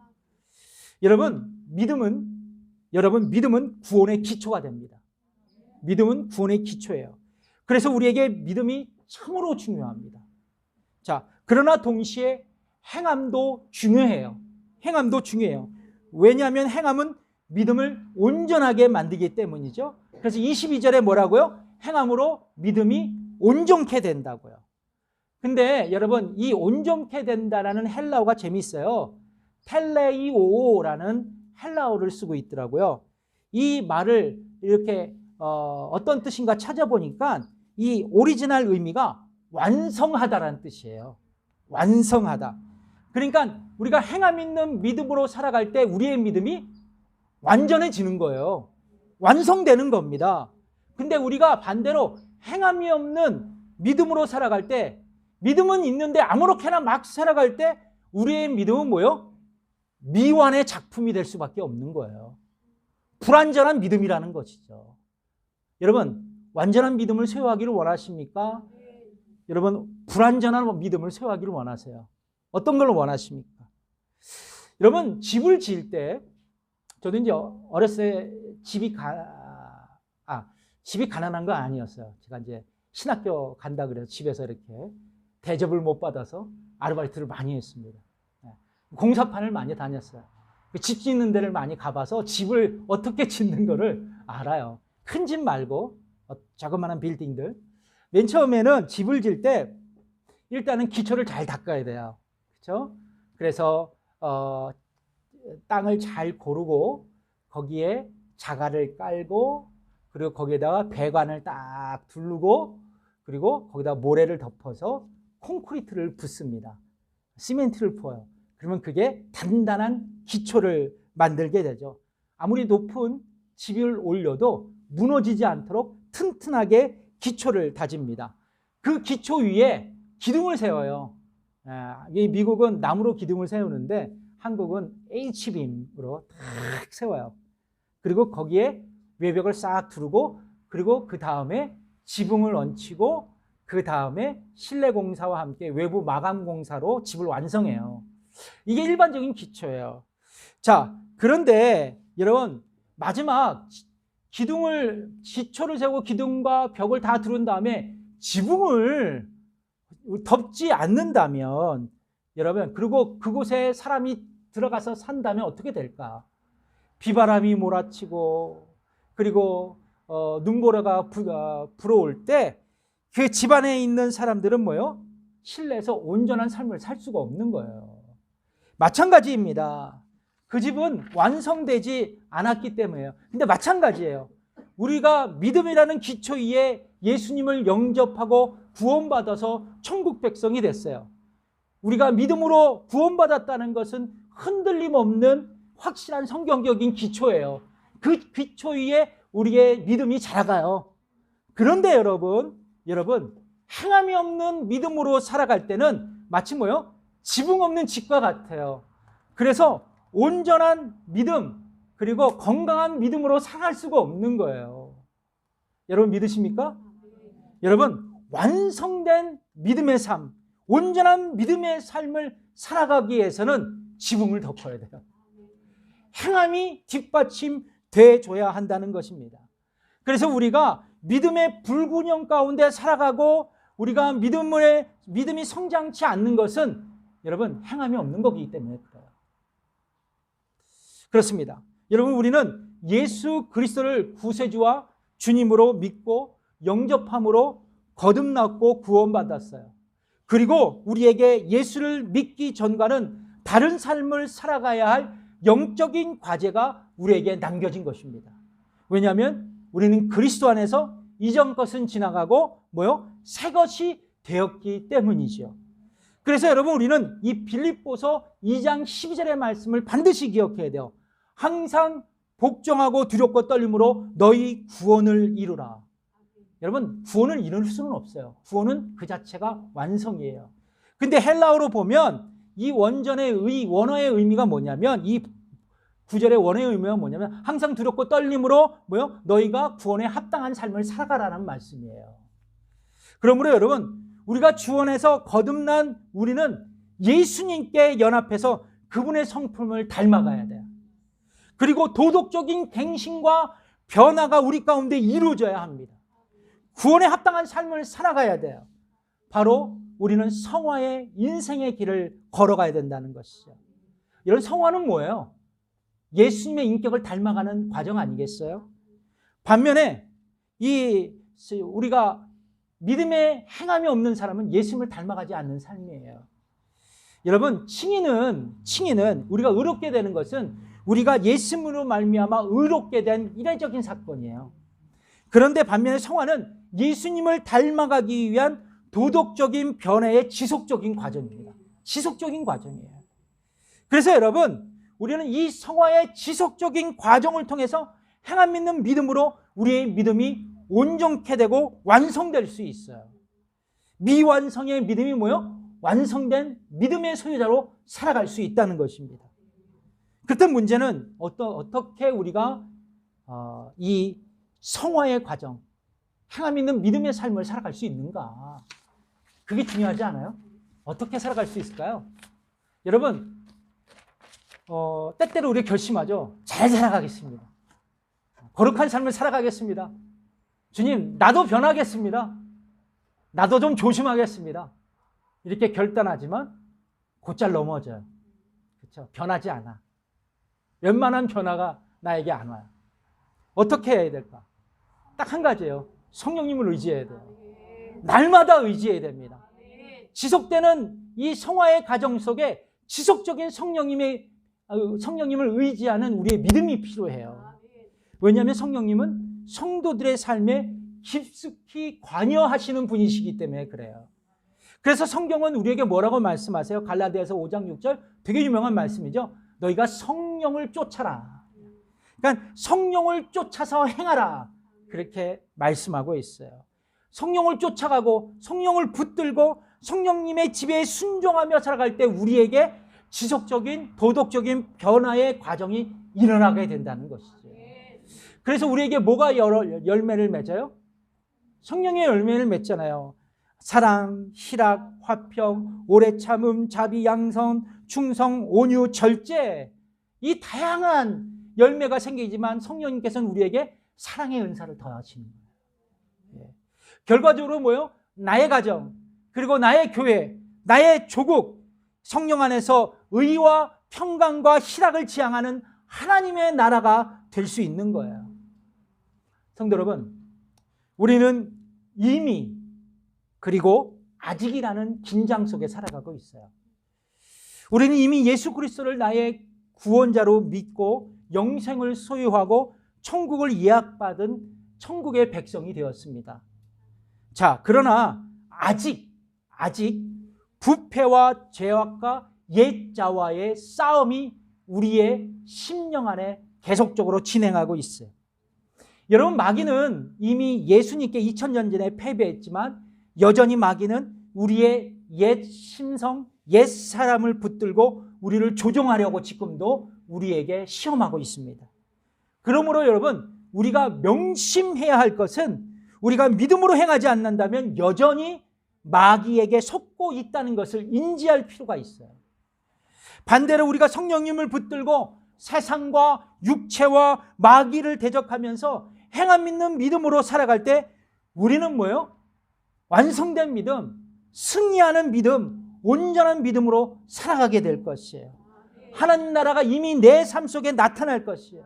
여러분 믿음은 구원의 기초가 됩니다. 믿음은 구원의 기초예요. 그래서 우리에게 믿음이 참으로 중요합니다. 자, 그러나 동시에 행함도 중요해요. 행함도 중요해요. 왜냐하면 행함은 믿음을 온전하게 만들기 때문이죠. 그래서 22절에 뭐라고요? 행함으로 믿음이 온전케 된다고요. 근데 여러분 이 온전케 된다라는 헬라어가 재미있어요. 텔레이오라는 헬라어를 쓰고 있더라고요. 이 말을 이렇게 어떤 뜻인가 찾아보니까 이 오리지널 의미가 완성하다라는 뜻이에요. 완성하다. 그러니까 우리가 행함 있는 믿음으로 살아갈 때 우리의 믿음이 완전해지는 거예요. 완성되는 겁니다. 근데 우리가 반대로 행함이 없는 믿음으로 살아갈 때, 믿음은 있는데 아무렇게나 막 살아갈 때 우리의 믿음은 뭐예요? 미완의 작품이 될 수밖에 없는 거예요. 불완전한 믿음이라는 것이죠. 여러분 완전한 믿음을 소유하기를 원하십니까? 여러분 불완전한 믿음을 소유하기를 원하세요? 어떤 걸 원하십니까? 여러분 집을 지을 때 저도 이제 어렸을 때 집이 가난한 거 아니었어요. 제가 이제 신학교 간다 그래서 집에서 이렇게 대접을 못 받아서 아르바이트를 많이 했습니다. 공사판을 많이 다녔어요. 집 짓는 데를 많이 가봐서 집을 어떻게 짓는 거를 알아요. 큰 집 말고 자그마한 빌딩들. 맨 처음에는 집을 질 때 일단은 기초를 잘 닦아야 돼요. 그렇죠? 그래서 땅을 잘 고르고 거기에 자갈을 깔고 그리고 거기에다가 배관을 딱 두르고 그리고 거기다 모래를 덮어서 콘크리트를 붓습니다. 시멘트를 부어요. 그러면 그게 단단한 기초를 만들게 되죠. 아무리 높은 집을 올려도 무너지지 않도록 튼튼하게 기초를 다집니다. 그 기초 위에 기둥을 세워요. 미국은 나무로 기둥을 세우는데 한국은 H빔으로 탁 세워요. 그리고 거기에 외벽을 싹 두르고 그리고 그 다음에 지붕을 얹히고 그 다음에 실내 공사와 함께 외부 마감 공사로 집을 완성해요. 이게 일반적인 기초예요. 자, 그런데 여러분 마지막 기초를 세우고 기둥과 벽을 다 두른 다음에 지붕을 덮지 않는다면 여러분 그리고 그곳에 사람이 들어가서 산다면 어떻게 될까? 비바람이 몰아치고 그리고 눈보라가 불어올 때 그 집안에 있는 사람들은 뭐예요? 실내에서 온전한 삶을 살 수가 없는 거예요. 마찬가지입니다. 그 집은 완성되지 않았기 때문이에요. 근데 마찬가지예요. 우리가 믿음이라는 기초 위에 예수님을 영접하고 구원받아서 천국 백성이 됐어요. 우리가 믿음으로 구원받았다는 것은 흔들림 없는 확실한 성경적인 기초예요. 그 기초 위에 우리의 믿음이 자라가요. 그런데 여러분 행함이 없는 믿음으로 살아갈 때는 마치 뭐요? 지붕 없는 집과 같아요. 그래서 온전한 믿음 그리고 건강한 믿음으로 살아갈 수가 없는 거예요. 여러분 믿으십니까? 여러분 완성된 믿음의 삶, 온전한 믿음의 삶을 살아가기 위해서는 지붕을 덮어야 돼요. 행함이 뒷받침돼 줘야 한다는 것입니다. 그래서 우리가 믿음의 불균형 가운데 살아가고 우리가 믿음이 성장치 않는 것은 여러분 행함이 없는 거기 때문에 그래요. 그렇습니다. 여러분 우리는 예수 그리스도를 구세주와 주님으로 믿고 영접함으로 거듭났고 구원받았어요. 그리고 우리에게 예수를 믿기 전과는 다른 삶을 살아가야 할 영적인 과제가 우리에게 남겨진 것입니다. 왜냐하면 우리는 그리스도 안에서 이전 것은 지나가고 새 것이 되었기 때문이죠. 그래서 여러분 우리는 이 빌립보서 2장 12절의 말씀을 반드시 기억해야 돼요. 항상 복종하고 두렵고 떨림으로 너희 구원을 이루라. 여러분 구원을 이룰 수는 없어요. 구원은 그 자체가 완성이에요. 근데 헬라어로 보면 이 원어의 의미가 뭐냐면, 이 구절의 원어의 의미가 뭐냐면 항상 두렵고 떨림으로 너희가 구원에 합당한 삶을 살아가라는 말씀이에요. 그러므로 여러분 우리가 주원에서 거듭난 우리는 예수님께 연합해서 그분의 성품을 닮아가야 돼요. 그리고 도덕적인 갱신과 변화가 우리 가운데 이루어져야 합니다. 구원에 합당한 삶을 살아가야 돼요. 바로 우리는 성화의 인생의 길을 걸어가야 된다는 것이죠. 이런 성화는 뭐예요? 예수님의 인격을 닮아가는 과정 아니겠어요? 반면에 우리가 믿음의 행함이 없는 사람은 예수님을 닮아가지 않는 삶이에요. 여러분 칭의는 우리가 의롭게 되는 것은 우리가 예수님으로 말미암아 의롭게 된 이례적인 사건이에요. 그런데 반면에 성화는 예수님을 닮아가기 위한 도덕적인 변화의 지속적인 과정입니다. 지속적인 과정이에요. 그래서 여러분 우리는 이 성화의 지속적인 과정을 통해서 행함 믿는 믿음으로 우리의 믿음이 온전케 되고 완성될 수 있어요. 미완성의 믿음이 완성된 믿음의 소유자로 살아갈 수 있다는 것입니다. 그때 문제는 어떻게 우리가 이 성화의 과정, 행함 있는 믿음의 삶을 살아갈 수 있는가? 그게 중요하지 않아요? 어떻게 살아갈 수 있을까요? 여러분 때때로 우리가 결심하죠. 잘 살아가겠습니다. 거룩한 삶을 살아가겠습니다. 주님, 나도 변하겠습니다. 나도 좀 조심하겠습니다. 이렇게 결단하지만 곧잘 넘어져요. 그렇죠? 변하지 않아. 웬만한 변화가 나에게 안 와요. 어떻게 해야 될까? 딱 한 가지예요. 성령님을 의지해야 돼요. 날마다 의지해야 됩니다. 지속되는 이 성화의 과정 속에 지속적인 성령님을 의지하는 우리의 믿음이 필요해요. 왜냐하면 성령님은 성도들의 삶에 깊숙이 관여하시는 분이시기 때문에 그래요. 그래서 성경은 우리에게 뭐라고 말씀하세요? 갈라디아서 5장 6절 되게 유명한 말씀이죠. 너희가 성령을 쫓아라. 그러니까 성령을 쫓아서 행하라. 그렇게 말씀하고 있어요. 성령을 쫓아가고 성령을 붙들고 성령님의 지배에 순종하며 살아갈 때 우리에게 지속적인 도덕적인 변화의 과정이 일어나게 된다는 것이죠. 그래서 우리에게 뭐가 열매를 맺어요? 성령의 열매를 맺잖아요. 사랑, 희락, 화평, 오래 참음, 자비, 양선, 충성, 온유, 절제, 이 다양한 열매가 생기지만 성령님께서는 우리에게 사랑의 은사를 더하시는 거예요. 결과적으로 나의 가정, 그리고 나의 교회, 나의 조국, 성령 안에서 의와 평강과 희락을 지향하는 하나님의 나라가 될 수 있는 거예요. 성도 여러분, 우리는 이미 그리고 아직이라는 긴장 속에 살아가고 있어요. 우리는 이미 예수 그리스도를 나의 구원자로 믿고 영생을 소유하고 천국을 예약받은 천국의 백성이 되었습니다. 자, 그러나 아직 부패와 죄악과 옛자와의 싸움이 우리의 심령 안에 계속적으로 진행하고 있어요. 여러분, 마귀는 이미 예수님께 2000년 전에 패배했지만 여전히 마귀는 우리의 옛 심성, 옛 사람을 붙들고 우리를 조종하려고 지금도 우리에게 시험하고 있습니다. 그러므로 여러분, 우리가 명심해야 할 것은 우리가 믿음으로 행하지 않는다면 여전히 마귀에게 속고 있다는 것을 인지할 필요가 있어요. 반대로 우리가 성령님을 붙들고 세상과 육체와 마귀를 대적하면서 행함 있는 믿음으로 살아갈 때 우리는 완성된 믿음, 승리하는 믿음, 온전한 믿음으로 살아가게 될 것이에요. 하나님 나라가 이미 내 삶 속에 나타날 것이에요.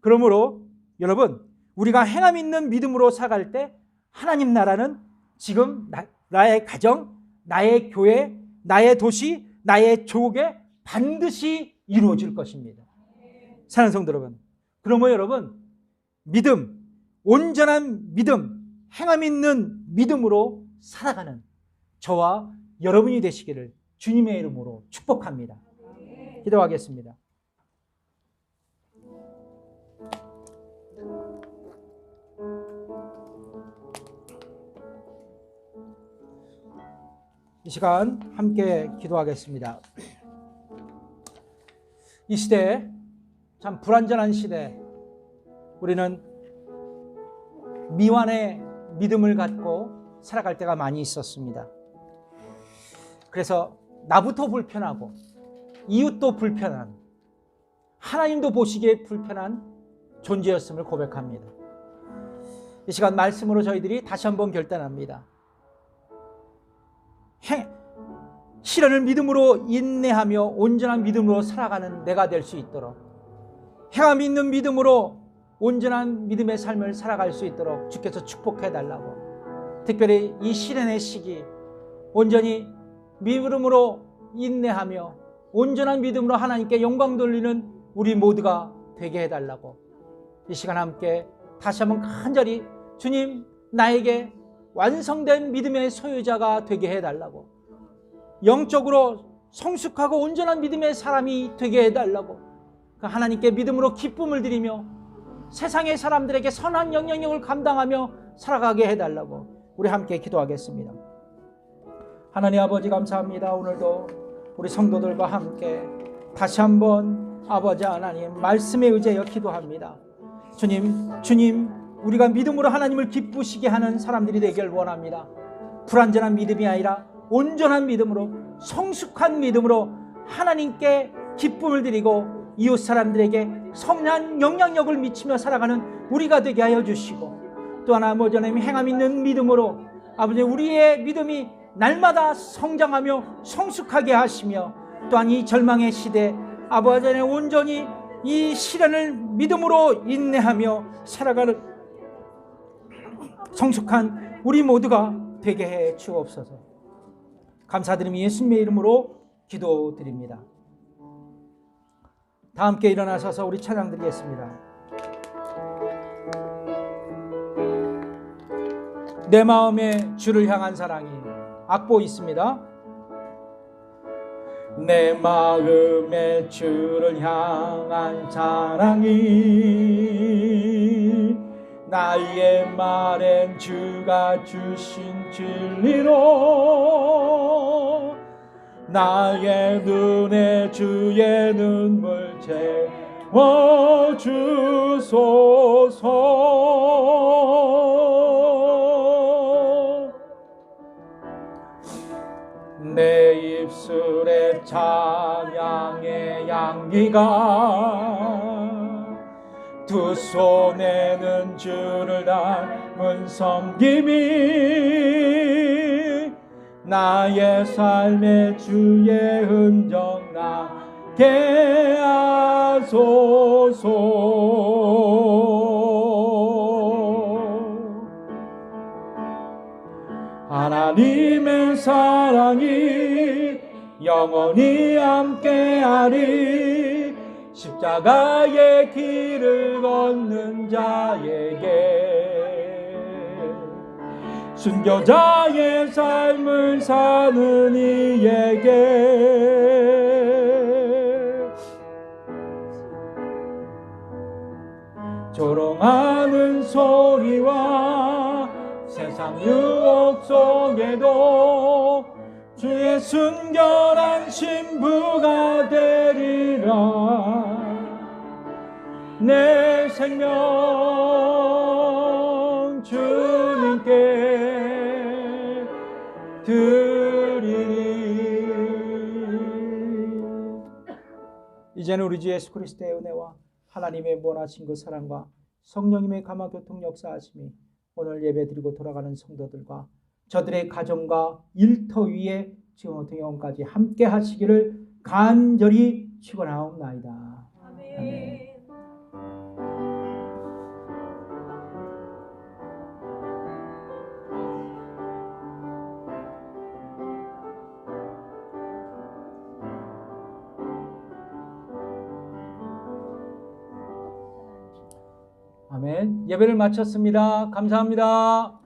그러므로 여러분, 우리가 행함 있는 믿음으로 살아갈 때 하나님 나라는 지금 나의 가정, 나의 교회, 나의 도시, 나의 조국에 반드시 이루어질 것입니다. 사랑하는 성도 여러분, 그러므로 여러분, 믿음, 온전한 믿음, 행함 있는 믿음으로 살아가는 저와 여러분이 되시기를 주님의 이름으로 축복합니다. 기도하겠습니다. 이 시간 함께 기도하겠습니다. 이 시대, 참 불완전한 시대, 우리는 미완의 믿음을 갖고 살아갈 때가 많이 있었습니다. 그래서 나부터 불편하고 이웃도 불편한, 하나님도 보시기에 불편한 존재였음을 고백합니다. 이 시간 말씀으로 저희들이 다시 한번 결단합니다. 시련을 믿음으로 인내하며 온전한 믿음으로 살아가는 내가 될 수 있도록, 행함 있는 믿음으로 온전한 믿음의 삶을 살아갈 수 있도록 주께서 축복해 달라고, 특별히 이 시련의 시기 온전히 믿음으로 인내하며 온전한 믿음으로 하나님께 영광 돌리는 우리 모두가 되게 해달라고, 이 시간 함께 다시 한번 간절히 주님, 나에게 완성된 믿음의 소유자가 되게 해달라고, 영적으로 성숙하고 온전한 믿음의 사람이 되게 해달라고, 하나님께 믿음으로 기쁨을 드리며 세상의 사람들에게 선한 영향력을 감당하며 살아가게 해달라고 우리 함께 기도하겠습니다. 하나님 아버지, 감사합니다. 오늘도 우리 성도들과 함께 다시 한번 아버지 하나님 말씀에 의지하여 기도합니다. 주님, 우리가 믿음으로 하나님을 기쁘시게 하는 사람들이 되길 원합니다. 불완전한 믿음이 아니라 온전한 믿음으로, 성숙한 믿음으로 하나님께 기쁨을 드리고 이웃 사람들에게 선한 영향력을 미치며 살아가는 우리가 되게 하여 주시고, 또 하나 아버지 하나님 행함 있는 믿음으로 아버지 우리의 믿음이 날마다 성장하며 성숙하게 하시며, 또한 이 절망의 시대 아버지 하나님 온전히 이 시련을 믿음으로 인내하며 살아가는 성숙한 우리 모두가 되게 해 주옵소서. 감사드리며 예수님의 이름으로 기도드립니다. 다 함께 일어나셔서 우리 찬양 드리겠습니다. 내 마음에 주를 향한 사랑이, 악보 있습니다. 내 마음에 주를 향한 사랑이 나의 말엔 주가 주신 진리로 나의 눈에 주의 눈물 채워주소서. 내 입술에 찬양의 향기가 두 손에는 주를 담은 섬김이 나의 삶에 주의 흔적 나게 하소서. 하나님의 사랑이 영원히 함께하리. 십자가의 길을 걷는 자에게, 순교자의 삶을 사는 이에게, 조롱하는 소리와 세상 유혹 속에도 주의 순결한 신부가 되리라. 내 생명 주님께 드리리. 이제는 우리 주 예수 그리스도의 은혜와 하나님의 무한하신 그 사랑과 성령님의 감화 교통 역사하심이 오늘 예배드리고 돌아가는 성도들과 저들의 가정과 일터 위에 지금부터 영원까지 함께 하시기를 간절히 축원하옵나이다. 아멘. 아멘. 예배를 마쳤습니다. 감사합니다.